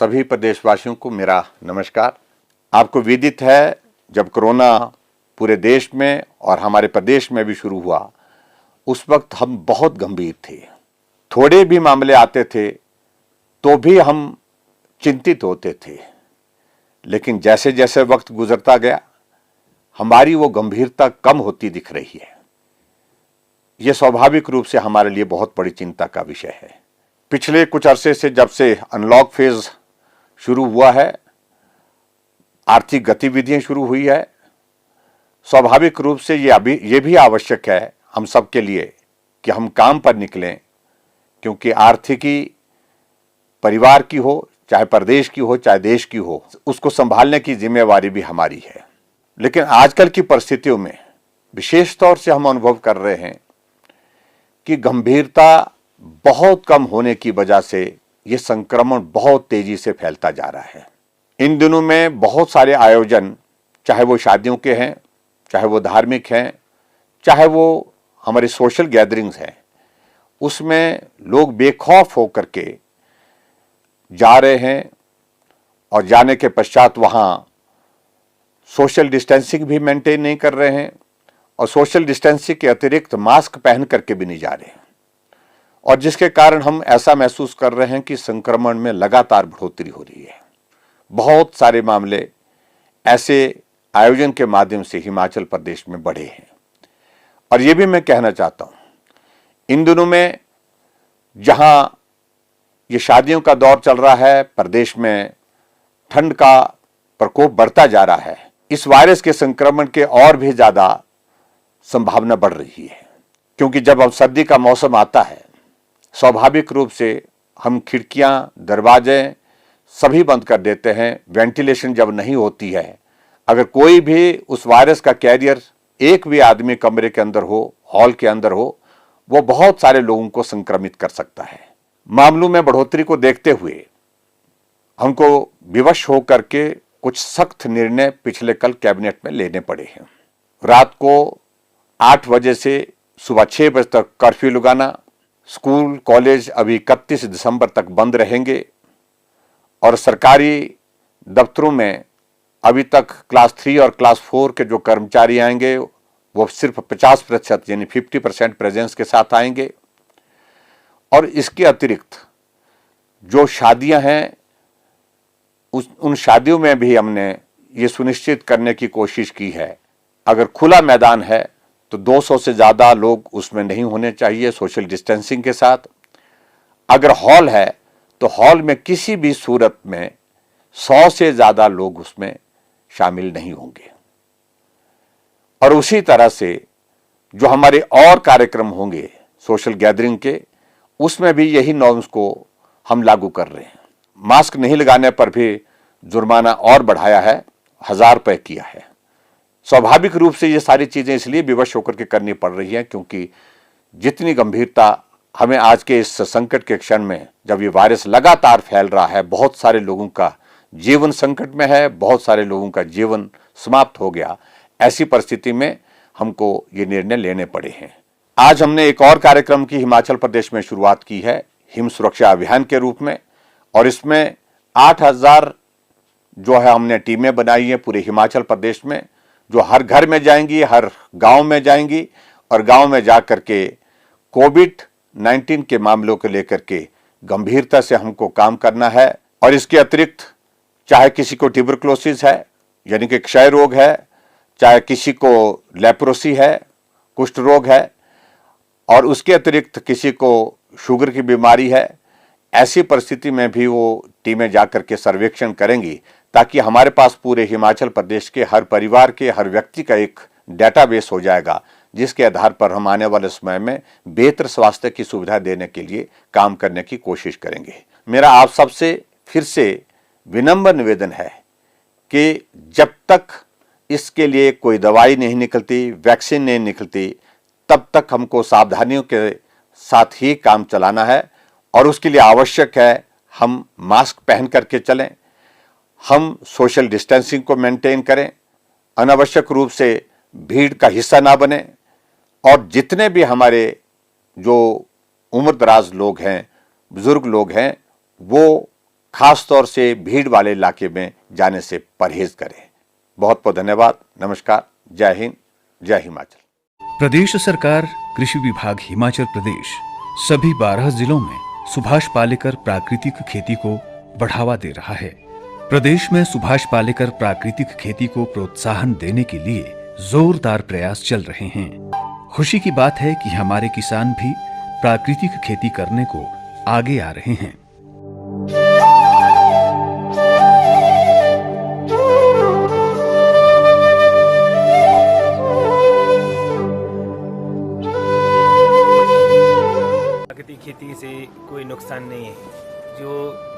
सभी प्रदेशवासियों को मेरा नमस्कार। आपको विदित है, जब कोरोना पूरे देश में और हमारे प्रदेश में भी शुरू हुआ, उस वक्त हम बहुत गंभीर थे। थोड़े भी मामले आते थे तो भी हम चिंतित होते थे, लेकिन जैसे जैसे वक्त गुजरता गया हमारी वो गंभीरता कम होती दिख रही है। ये स्वाभाविक रूप से हमारे लिए बहुत बड़ी चिंता का विषय है। पिछले कुछ अरसे से, जब से अनलॉक फेज शुरू हुआ है, आर्थिक गतिविधियां शुरू हुई है, स्वाभाविक रूप से ये भी आवश्यक है हम सबके लिए कि हम काम पर निकलें, क्योंकि आर्थिकी परिवार की हो, चाहे प्रदेश की हो, चाहे देश की हो, उसको संभालने की जिम्मेवारी भी हमारी है। लेकिन आजकल की परिस्थितियों में विशेष तौर से हम अनुभव कर रहे हैं कि गंभीरता बहुत कम होने की वजह से ये संक्रमण बहुत तेजी से फैलता जा रहा है। इन दिनों में बहुत सारे आयोजन, चाहे वो शादियों के हैं, चाहे वो धार्मिक हैं, चाहे वो हमारे सोशल गैदरिंग्स हैं, उसमें लोग बेखौफ होकर के जा रहे हैं और जाने के पश्चात वहाँ सोशल डिस्टेंसिंग भी मेंटेन नहीं कर रहे हैं और सोशल डिस्टेंसिंग के अतिरिक्त मास्क पहन करके भी नहीं जा रहे हैं, और जिसके कारण हम ऐसा महसूस कर रहे हैं कि संक्रमण में लगातार बढ़ोतरी हो रही है। बहुत सारे मामले ऐसे आयोजन के माध्यम से हिमाचल प्रदेश में बढ़े हैं। और ये भी मैं कहना चाहता हूं, इन दिनों में जहां ये शादियों का दौर चल रहा है, प्रदेश में ठंड का प्रकोप बढ़ता जा रहा है, इस वायरस के संक्रमण के और भी ज्यादा संभावना बढ़ रही है। क्योंकि जब अब सर्दी का मौसम आता है, स्वाभाविक रूप से हम खिड़कियां, दरवाजे सभी बंद कर देते हैं। वेंटिलेशन जब नहीं होती है, अगर कोई भी उस वायरस का कैरियर एक भी आदमी कमरे के अंदर हो, हॉल के अंदर हो, वो बहुत सारे लोगों को संक्रमित कर सकता है। मामलों में बढ़ोतरी को देखते हुए हमको विवश होकर के कुछ सख्त निर्णय पिछले कल कैबिनेट में लेने पड़े हैं। रात को 8 बजे से सुबह 6 बजे तक कर्फ्यू लगाना, स्कूल कॉलेज अभी 31 दिसंबर तक बंद रहेंगे, और सरकारी दफ्तरों में अभी तक क्लास 3 और क्लास 4 के जो कर्मचारी आएंगे वो सिर्फ 50% यानी 50% प्रेजेंस के साथ आएंगे। और इसके अतिरिक्त जो शादियां हैं, उन शादियों में भी हमने ये सुनिश्चित करने की कोशिश की है, अगर खुला मैदान है तो 200 से ज़्यादा लोग उसमें नहीं होने चाहिए सोशल डिस्टेंसिंग के साथ। अगर हॉल है तो हॉल में किसी भी सूरत में 100 से ज़्यादा लोग उसमें शामिल नहीं होंगे। और उसी तरह से जो हमारे और कार्यक्रम होंगे सोशल गैदरिंग के, उसमें भी यही नॉर्म्स को हम लागू कर रहे हैं। मास्क नहीं लगाने पर भी जुर्माना और बढ़ाया है, 1000 रुपये किया है। स्वाभाविक रूप से ये सारी चीजें इसलिए विवश होकर के करनी पड़ रही हैं क्योंकि जितनी गंभीरता हमें आज के इस संकट के क्षण में, जब ये वायरस लगातार फैल रहा है, बहुत सारे लोगों का जीवन संकट में है, बहुत सारे लोगों का जीवन समाप्त हो गया, ऐसी परिस्थिति में हमको ये निर्णय लेने पड़े हैं। आज हमने एक और कार्यक्रम की हिमाचल प्रदेश में शुरुआत की है, हिम सुरक्षा अभियान के रूप में, और इसमें 8000 जो है हमने टीमें बनाई हैं पूरे हिमाचल प्रदेश में, जो हर घर में जाएंगी, हर गांव में जाएंगी, और गांव में जाकर के कोविड-19 के मामलों को लेकर के गंभीरता से हमको काम करना है। और इसके अतिरिक्त चाहे किसी को ट्यूबरकुलोसिस है यानी कि क्षय रोग है, चाहे किसी को लेप्रोसी है, कुष्ठ रोग है, और उसके अतिरिक्त किसी को शुगर की बीमारी है, ऐसी परिस्थिति में भी वो टीमें जाकर के सर्वेक्षण करेंगी, ताकि हमारे पास पूरे हिमाचल प्रदेश के हर परिवार के, हर व्यक्ति का एक डेटाबेस हो जाएगा, जिसके आधार पर हम आने वाले समय में बेहतर स्वास्थ्य की सुविधा देने के लिए काम करने की कोशिश करेंगे। मेरा आप सबसे फिर से विनम्र निवेदन है कि जब तक इसके लिए कोई दवाई नहीं निकलती, वैक्सीन नहीं निकलती, तब तक हमको सावधानियों के साथ ही काम चलाना है। और उसके लिए आवश्यक है हम मास्क पहन करके चलें, हम सोशल डिस्टेंसिंग को मेंटेन करें, अनावश्यक रूप से भीड़ का हिस्सा ना बने, और जितने भी हमारे जो उम्र दराज लोग हैं, बुजुर्ग लोग हैं, वो खास तौर से भीड़ वाले इलाके में जाने से परहेज करें। बहुत बहुत धन्यवाद। नमस्कार। जय हिंद, जय हिमाचल। प्रदेश सरकार कृषि विभाग हिमाचल प्रदेश सभी 12 जिलों में सुभाष पालेकर प्राकृतिक खेती को बढ़ावा दे रहा है। प्रदेश में सुभाष पालेकर प्राकृतिक खेती को प्रोत्साहन देने के लिए जोरदार प्रयास चल रहे हैं। खुशी की बात है कि हमारे किसान भी प्राकृतिक खेती करने को आगे आ रहे हैं। प्राकृतिक खेती से कोई नुकसान नहीं है, जो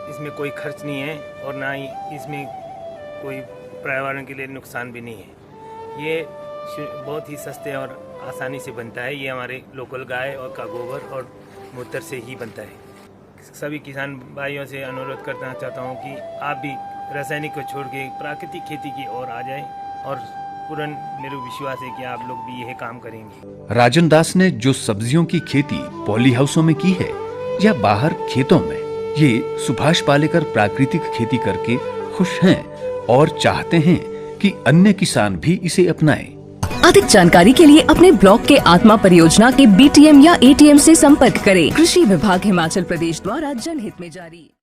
इसमें कोई खर्च नहीं है और ना ही इसमें कोई पर्यावरण के लिए नुकसान भी नहीं है। ये बहुत ही सस्ते और आसानी से बनता है। ये हमारे लोकल गाय और का गोबर और मूत्र से ही बनता है। सभी किसान भाइयों से अनुरोध करना चाहता हूँ कि आप भी रासायनिक को छोड़ के प्राकृतिक खेती की ओर आ जाएं और पूर्ण मेरा विश्वास है कि आप लोग भी यह काम करेंगे। राजन दास ने जो सब्जियों की खेती पॉली हाउसों में की है या बाहर खेतों में, ये सुभाष पालेकर प्राकृतिक खेती करके खुश हैं और चाहते हैं कि अन्य किसान भी इसे अपनाएं। अधिक जानकारी के लिए अपने ब्लॉक के आत्मा परियोजना के BTM या ATM से संपर्क करें। कृषि विभाग हिमाचल प्रदेश द्वारा जनहित में जारी।